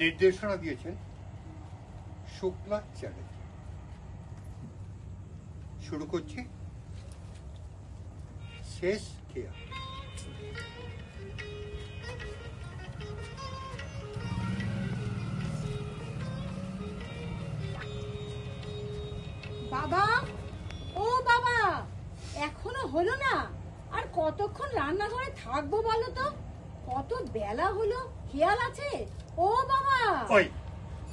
নির্দেশনা দিয়েছেন শুক্লা চ্যাটার্জি। শুরু করছি শেষ খেয়া। বাবা, ও বাবা, এখনো হলো না? আর কতক্ষণ রান্নাঘরে থাকবো বলো তো? কত বেলা হলো, খেয়াল আছে? ও বাবা, ওই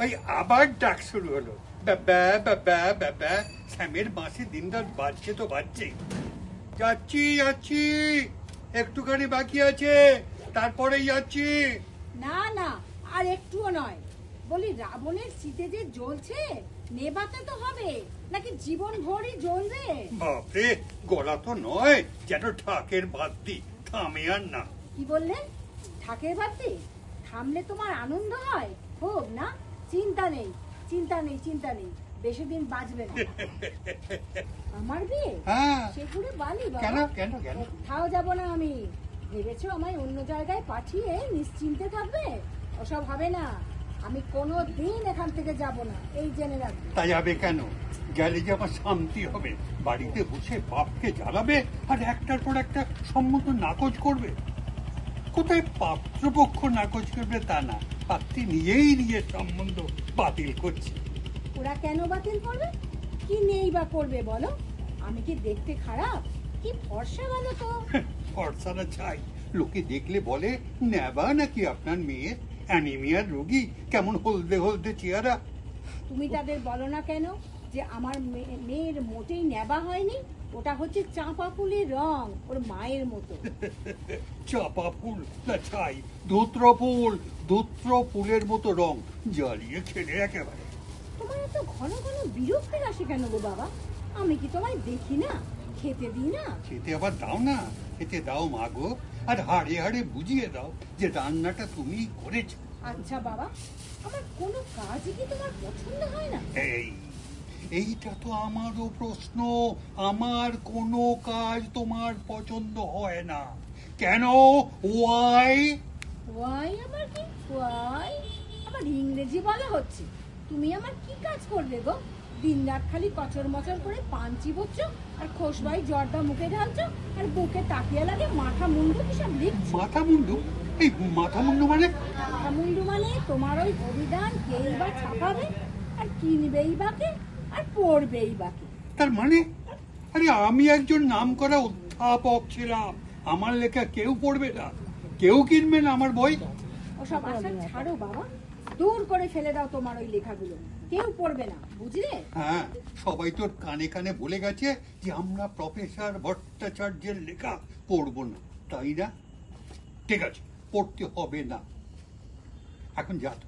ওই আবার ডাক শুরু হলো, বাবা বাবা বাবা। স্যামের বাঁশি দিন রাত বাজছে তো বাজছে। যাচ্ছি যাচ্ছি, একটুখানি বাকি আছে, তারপরেই যাচ্ছি। না না, আর একটুও নয়। বলি, রাবণের শীতে যে জ্বলছে, নেবাতে তো হবে, নাকি জীবন ভরই জ্বলবে? বাপরে, গলা তো নয় যেন ঠাকের বাদ্যি, থামে আর না। কি বললেন? ঠাকের বাড়তে থামলে তোমার আনন্দ হয়, হোক না? চিন্তা নেই, চিন্তা নেই, চিন্তা নেই, বেশি দিন বাঁচবে না। আমার বিয়ে হ্যাঁ। সে পুরো বালি কেন বাবা। কেন কেন? কোথাও যাব না আমি। ভেবেছো আমায় অন্য জায়গায় পাঠিয়ে নিশ্চিন্তে থাকবে? ওসব হবে না। আমি কোনো দিন এখান থেকে যাব না, এই জেনে রাখবে। তা যাবে কেন? গেলে যে আমার শান্তি হবে। বাড়িতে বসে বাপকে জ্বালাবে আর একটার পর একটা সম্মত নাকচ করবে। কোথায় পাত্রপক্ষ নাকচ করবে তা না, পাত্রী নিজেই নিজের সম্বন্ধ বাতিল করছে। ওরা কেন বাতিল করবে? কি নেই বা করবে বলো? আমি কি দেখতে খারাপ? কি ফর্সা বলো তো? ফর্সানা চাই, লোকে দেখলে বলে নেবা নাকি আপনার মেয়ে, অ্যানিমিয়ার রোগী, কেমন হলদে হলদে চেহারা। তুমি তাদের বলো না কেন যে আমার মেয়ের মোটেই নেবা হয়নি? ওটা হচ্ছে চাঁপা ফুলের রং, ওর মায়ের মতো। চাপা ফুল না চাই, ধূত্র ফুলের মতো রং, জ্বালিয়ে ছেড়ে একেবারে। তোমার এত ঘন ঘন বিরক্তি আসে কেন গো বাবা? আমি কি তোমায় দেখি না? খেতে দিই না? খেতে আবার দাও না, খেতে দাও মা গো, আর হাড়ে হাড়ে বুঝিয়ে দাও যে রান্নাটা তুমিই করেছো। আচ্ছা বাবা, আমার কোনো কাজই কি তোমার পছন্দ হয় না? এইটা তো আমারও প্রশ্ন। আমার কোনো কাজ তোমার পছন্দ হয় না কেন? ওয়াই? ওয়াই আবার কি? ওয়াই আবার ইংরেজি বলা হচ্ছে? তুমি আমার কি কাজ করবে গো? দিন রাত খালি কচর মচর করে পান চিবোচ্ছ, আর খোসবাই জর্দা মুখে ঢালছো, আর বুকে তাকিয়া লাগে মাথা মুন্ডু কি সব লিখছো। মাথা মুন্ডু? এই মাথা মুন্ডু মানে? মাথা মুন্ডু মানে তোমার ওই অভিধান কেই বা ছাপাবে, আর কিনবেই বাকে, আর পড়বেই বাকে। তার মানে? আরে আমি একজন নামকরা অধ্যাপক ছিলাম, আমার লেখা কেউ পড়বে না, কেউ কিনবে না আমার বই। ওসব আশা ছাড়ো বাবা, দূর করে ফেলে দাও তোমার ওই লেখাগুলো, কেউ পড়বে না, বুঝলে? হ্যাঁ, সবাই তোর কানে কানে বলে গেছে যে আমরা প্রফেসর ভট্টাচার্যের লেখা পড়বো না, তাই না? ঠিক আছে, পড়তে হবে না। এখন যা তো,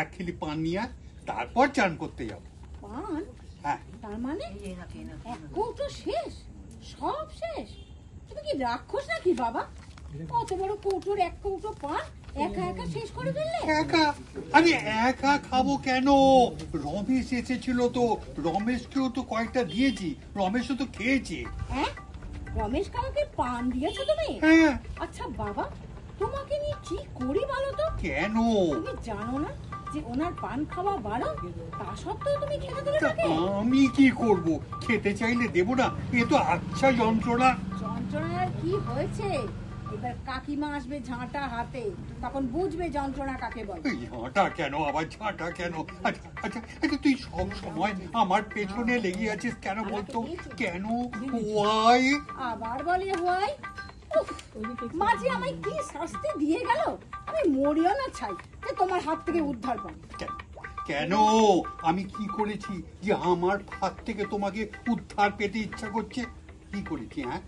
এক খিলি পান নিয়ে আয়, তারপর চান করতে যাবো। পান? হ্যাঁ। তার মানে এক কৌটো শেষ, সব শেষ? তুমি কি রাক্ষস নাকি বাবা? কত বড় কৌটোর এক কৌটো পান একা একা শেষ করে ফেললে? একা? আরে একা খাবো কেন? রমেশ এসেছিল তো, রমেশকেও তো কয়েকটা দিয়েছি, রমেশও তো খেয়েছে। হ্যাঁ, রমেশ কাকাকে পান দিয়েছো তুমি? হ্যাঁ। আচ্ছা বাবা, তোমাকে নিয়ে কি করি বলো তো? কেন? তুমি জানো না যে ওনার পান খাওয়া বারণ? তা সত্ত্বেও তুমি খেতে দেবে তাকে? আমি কি করব? খেতে চাইলে দেব না? এ তো আচ্ছা যন্ত্রণা। যন্ত্রণার কি হয়েছে? এবার কাকিমা আসবে ঝাঁটা হাতে, তখন বুঝবে যন্ত্রণা কাকে বলে। এই ঝাঁটা কেন, আবার ঝাঁটা কেন? আচ্ছা আচ্ছা আচ্ছা, তুই সব সময় আমার পেছনে লেগে আছিস কেন বলতো? কেন? ওয়াই? আবার বলে হয়? মাঝে আমায় কি শাস্তি দিয়ে গেল, আমি মরিও না ছাই যে তোমার হাত থেকে উদ্ধার পাবো। কেন? আমি কি করেছি যে আমার হাত থেকে তোমাকে উদ্ধার পেতে ইচ্ছা করছে? কি করেছি? হ্যাঁ,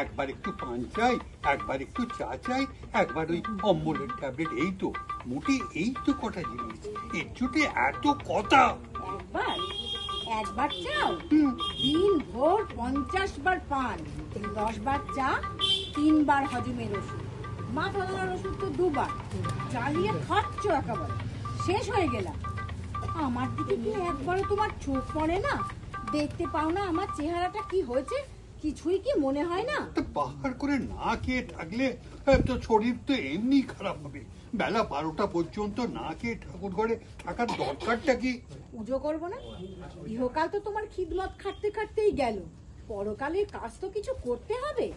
একবার একটু পান চাই, একবার একটু চা চাই, একবার ওই অম্বলের ট্যাবলেট, এই তো মোটে এই তো কটা জিনিস, এর চোটে এত কথা। একবার একবার চাও, দিন ভোর 50 বার পান, 10 বার চা, 3 বার হজমের ওষুধ, মাথা ধরার ওষুধ তো 2 বার, চালিয়ে খাচ্ছ একেবারে, শেষ হয়ে গেলাম। আমার দিকে কি একবারও তোমার চোখ পড়ে না? দেখতে পাও না আমার চেহারাটা কি হয়েছে? কিছুই কি মনে হয় না? তো বাহার করে না খেয়ে থাকলে তো শরীর তো এমনি খারাপ হবে, বেলা 12টা পর্যন্ত না খেয়ে ঠাকুর ঘরে থাকার দরকারটা কি? পুজো করবো না? ইহকাল তো তোমার খিদমত খাটতে খাটতেই গেল, পরকালের কাজ তো কিছু করতে হবে।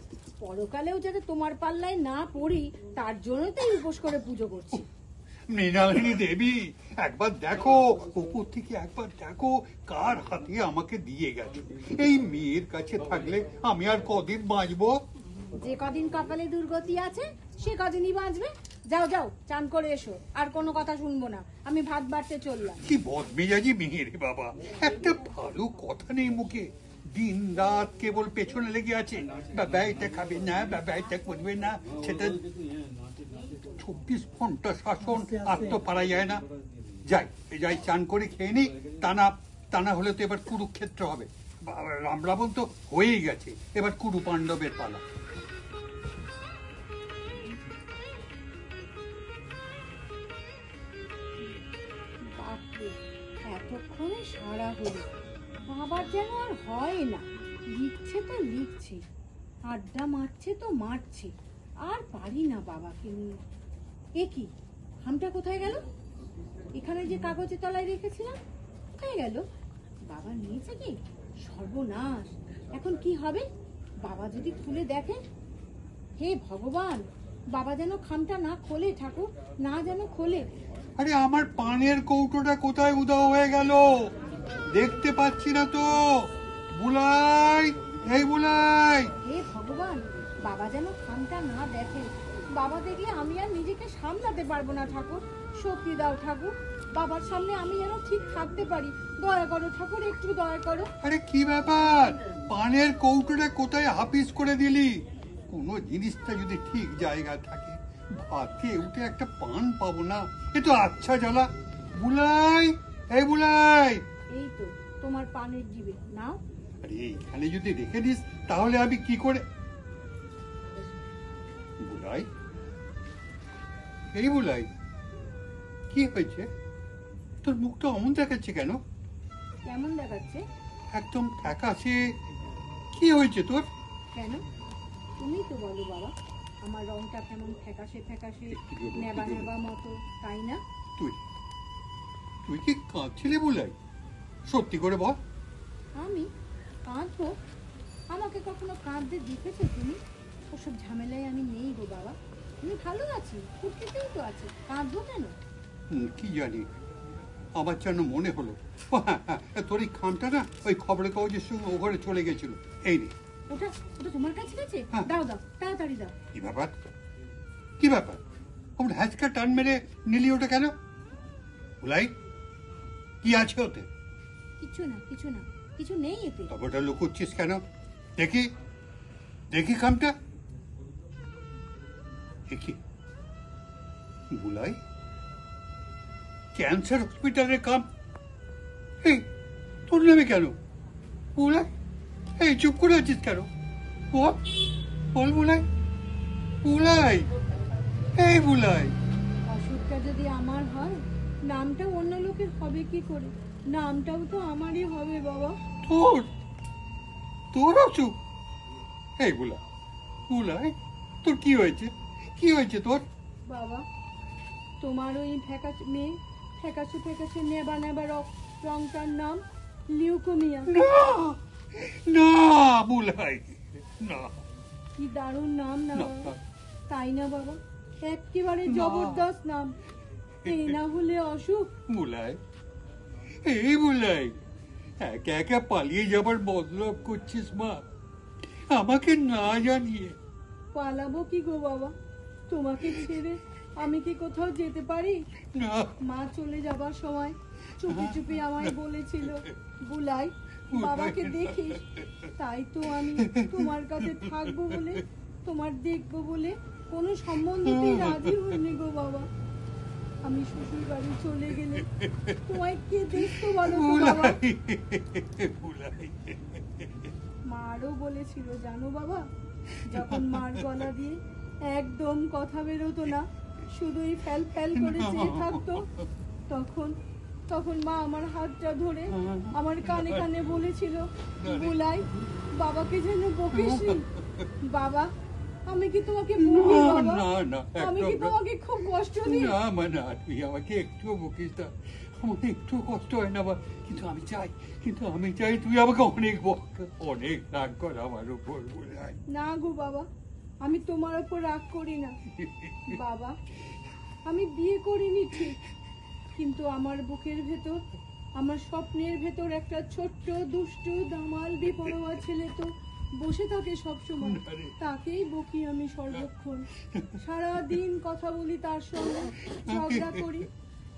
পরকালেও যাতে তোমার পাল্লায় না পড়ি তার জন্যই তো এই উপোস করে পুজো করছি। মৃণালিনী দেবী, একবার দেখো উপর থেকে, একবার দেখো কার হাতে আমাকে দিয়ে গেছে। এই মেয়ের কাছে থাকলে আমি আর কদিন বাঁচবো? যে কদিন কপালে দুর্গতি আছে সে কদিনই বাঁচবে। যাও যাও, চান করে এসো, আর কোনো কথা শুনবো না, আমি ভাত বাড়তে চললাম। কি বদমেজাজি মেয়ে রে বাবা, একটা ভালো কথা নেই মুখে, দিন রাত কেবল পেছনে লেগে আছে। বাবা এটা খাবে না, বাবা এটা করবে না, সেটা 24 ঘন্টা শাসন, আর তো পারা যায় না। যাই যাই, চান করে খেয়ে নি, তা না হলে তো এবার কুরুক্ষেত্র হবে। রাম রাবণ তো হয়েই গেছে, এবার কুরু পাণ্ডবের পালা। বাপরে, এতক্ষণে সারা হলো, বাবার যেন আর হয় না। লিখছে তো লিখছে, আড্ডা মারছে তো মারছে, আর পারি না বাবাকে নিয়ে। এ কি, খামটা কোথায় গেল? এখানে যে কাগজের তলায় রেখেছিলাম, কোথায় গেল? বাবা নিয়েছে কি? সর্বনাশ, এখন কি হবে? বাবা যদি খুলে দেখে? হে ভগবান, বাবা যেন খামটা না খোলে, ঠাকুর না যেন খোলে। আরে আমার পানের কৌটোটা কোথায় উধাও হয়ে গেল? দেখতে পাচ্ছি না তো। বুলাই, এই বুলাই। হে ভগবান, বাবা যেন খামটা না দেখে। বাবা দেখলে আমি আর নিজেকে সামলাতে পারবো না ঠাকুর, শক্তি দাও ঠাকুর, বাবার সামনে আমি যেন ঠিক থাকতে পারি। দয়া করো ঠাকুর, একটু দয়া করো। আরে কি ব্যাপার, পানের কৌটোটা কোথায় হাফিস করে দিলি? কোনো জিনিসটা যদি ঠিক জায়গায় থাকে, ভাত খেয়ে উঠে একটা পান পাবো না, এ তো আচ্ছা জ্বালা। বুলাই, এই বুলাই। এই তো তোমার পানের জিবে, নাও। আরে এইখানে যদি রেখে দিস তাহলে আমি কি করে? বুলাই, এই বুলাই, কি হয়েছে? তোর মুখটা অমন দেখাচ্ছে কেন? কেমন দেখাচ্ছে? একদম ফ্যাকাশে। কি হয়েছে তোর? কেন? তুমি তো বলো বাবা, আমার রংটা কেমন ফ্যাকাশে ফ্যাকাশে, নেবা নেবা মতো, তাই না? তুই তুই কি কাঁদছিলি বুলাই? সত্যি করে বল। আমি কাঁদবো? আমাকে কখনো কাঁদতে দেখেছো তুমি? ওসব ঝামেলায় আমি নেই গো বাবা, আমি ভালো আছি, ফুর্তিতেই তো আছি, কাঁদবো কেন? কি জানি, আমার যেন মনে হলো ও হ্যাঁ হ্যাঁ, তোর এই খামটা না ওই খবরের কাগজের সঙ্গে ও ঘরে চলে গেছিল। এই নে। ওটা ওটা তোমার কাছে গেছে? হ্যাঁ। দাও দাও, তাড়াতাড়ি দাও। কি ব্যাপার, কি ব্যাপার? ওর হ্যাচকা টান মেরে নিলি ওটা কেন? বুলাই, কি আছে ওতে? কিছু না কিছু না, কিছু নেই এতে। তবে ওটা লুকোচ্ছিস কেন? দেখি দেখি খামটা দেখি। বুলাই, ক্যান্সার হসপিটালের কাম। এই তোর নেবে কেন? বুলাই, এই চুপ করে আছিস কেন? বল বল বুলাই, বুলাই, এই বুলাই। অসুখটা যদি আমার হয়, নামটা অন্য লোকের হবে কি করে? নামটাও তো আমারই হবে বাবা। তোর তোর অসুখ? এই বুলাই, বুলাই, তোর কি হয়েছে? কি হয়েছে তোর? বাবা, তোমার ওই ফ্যাকাশে মেয়ে, ফ্যাকাশে ফ্যাকাশে নেবা নেবা রংটার নাম লিউকোমিয়া। না না বুলাই, না। কি দারুণ নাম না না, বাবা, তাই না বাবা? একেবারে জবরদস্ত নাম। এই না হলে অসুখ। বুলাই, এই বুলাই, একা একা পালিয়ে যাবার বদলাপ করছিস মা, আমাকে না জানিয়ে। পালাবো কি গো বাবা, তোমাকে ছেড়ে আমি কি কোথাও যেতে পারি? না, মা চলে যাবার সময় চুপি চুপি আমায় বলেছিল, বুলাই বাবাকে দেখিস। তাই তো আমি তোমার কাছে থাকবো বলে, তোমার দেখবো বলে কোনো সম্বন্ধতেই রাজি হইনি গো বাবা। আমি শ্বশুর বাড়ি চলে গেলে তোমায় কে দেখতো বলো তো বাবা? বুলাই, বুলাই। মা আরো বলেছিল জানো বাবা, যখন মার গলা দিয়ে একদম কথা বেরোতো না, শুধুই ফ্যাল ফ্যাল করে চেয়ে থাকতো, তখন তখন মা আমার হাতটা ধরে আমার কানে কানে বলেছিল, বুলাই বাবাকে যেন বকিস নি। বাবা আমি কি তোমাকে বকি না বাবা? না না আমি কি একদম না। তোমাকে খুব কষ্ট দিই? না মানে তুই আমাকে একটুও বকিস না, আমার একটু কষ্ট হয় না বা, কিন্তু আমি চাই তুই আমাকে অনেক অনেক রাগ কর আমার উপর বুঝাই। না গো বাবা, আমি তোমার উপর রাগ করি না বাবা। আমি বিয়ে করিনি ঠিক, কিন্তু আমার বুকের ভেতর, আমার স্বপ্নের ভেতর একটা ছোট্ট দুষ্টু দামাল বেপরোয়া ছেলে তো বসে থাকে সব সময়। তাকেই বকি আমি সর্বক্ষণ, সারা দিন কথা বলি তার সঙ্গে, ঝগড়া করি,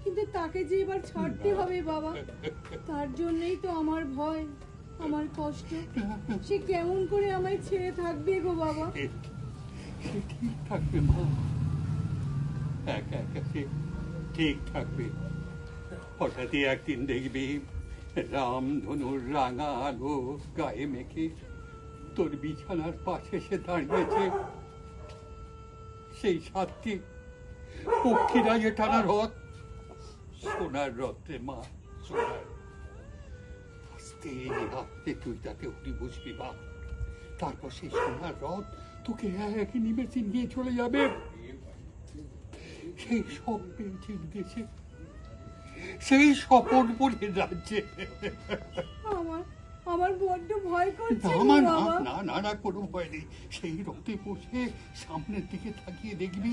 কিন্তু তাকে যে এবার ছাড়তে হবে বাবা, তার জন্যই তো আমার ভয়, আমার কষ্ট। সে কেমন করে আমায় ছেড়ে থাকবে গো বাবা? সে ঠিক থাকবে মা, একা একা সে ঠিক থাকবে। হঠাৎই একদিন দেখবি রামধনুর রাঙা আলো গায়ে মেখে তোর বিছানার পাশে সে দাঁড়িয়েছে। সেই সাতটি পক্ষীরাজে টানা রথ, সোনার রথে মা, সোনার। আস্তে আস্তে তুই তাতে উঠে বসবি মা, তারপর সেই সোনার রথ তোকে এক নিমেষে নিয়ে চলে যাবে সেই স্বপ্নের দেশে, সেই স্বপনপুরের রাজ্যে। আমার আমার বড্ড ভয় করছে গো না বাবা। না না না, কোনো ভয় নেই। সেই রথে বসে সামনের দিকে তাকিয়ে দেখবি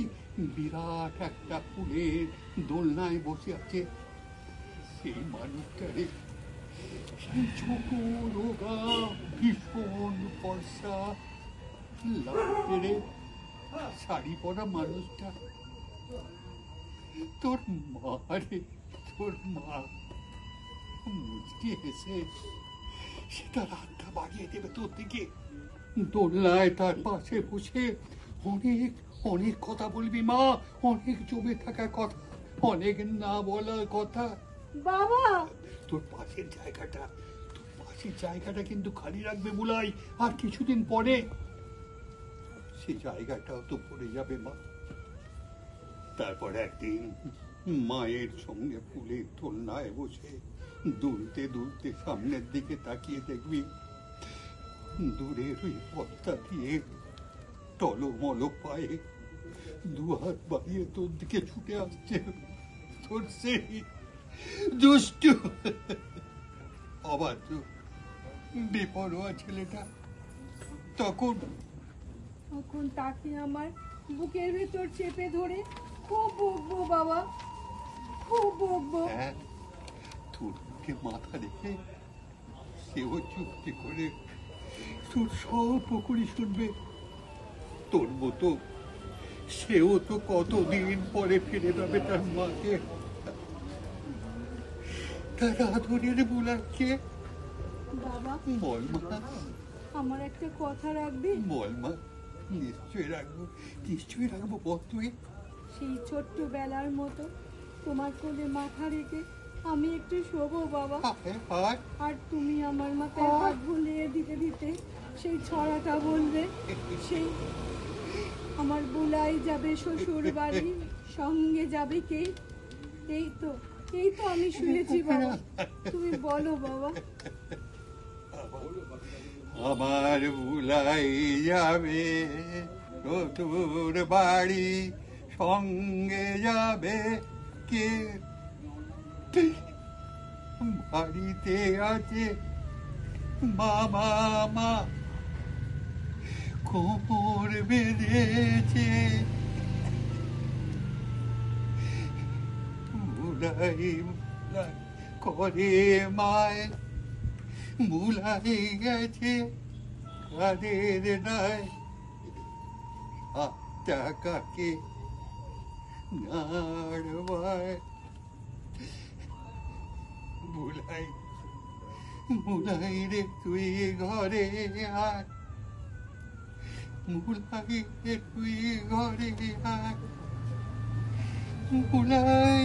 বিরাট একটা ফুলের দোলনায় বসে আছে সেই মানুষটারে, সেই ছোট রোগা ভীষণ ফর্সা লাল পেরে শাড়ি পরা মানুষটা তোর মা রে, তোর মা। মুচকি হেসে সে তার হাতটা বাড়িয়ে দেবে তোর দিকে, দোলনায় তার পাশে বসে অনেক অনেক কথা বলবি মা, অনেক জমে থাকা কথা, অনেক না বলার কথা। বাবা, তোর পাশের জায়গাটা কিন্তু খালি রাখবে বুলাই, আর কিছুদিন পরে সেই জায়গাটাও তো পড়ে যাবে মা। তারপর একদিন মায়ের সঙ্গে ফুলের দোলনায় বসে দুলতে দুলতে সামনের দিকে তাকিয়ে দেখবি দূরের ওই পথটা দিয়ে টলমল পায়ে দুহাত বাড়িয়ে তোর দিকে ছুটে আসছে তোর সেই দুষ্টু অবাধ্য বেপরোয়া ছেলেটা। তখন তাকে আমার বুকের ভেতর চেপে ধরে খুব বকবো বাবা, খুব বকবো। হ্যাঁ, তোর মুখে মাথা রেখে সেও চুক্তি করে তোর সব বকুড়ি শুনবে। তোর মতো সেও তো কতদিন পরে ফিরে পাবে তার মাকে, তার আদরের বুলাকে। বাবা, বল মা, আমার একটা কথা রাখবে? বল মা, নিশ্চয়ই রাখবো বল তুই। সেই ছোট্ট বেলার মতো তোমার কোলে মাথা রেখে আমি একটু শোবো বাবা, আর তুমি আমার মাথায় হাত বুলিয়ে দিতে দিতে সেই ছড়াটা বলবে, সেই আমার বুলাই যাবে শ্বশুর বাড়ি, সঙ্গে যাবে কে? এই তো আমি শুনেছি বাবা, তুমি বলো বাবা। আমার বুলাই যাবে শ্বশুর বাড়ি, সঙ্গে যাবে কে? বাড়িতে আছে বাবা মা, কোমর বেঁধেছে বুলাই বুলাই করে মায়, বুলাই গেছে কাদের নাই, হাতটা কাকে নাড়বায়। বুলাই বুলাই রে তুই ঘরে আয়, বুলাই রে তুই ঘরে আয়, বুলাই।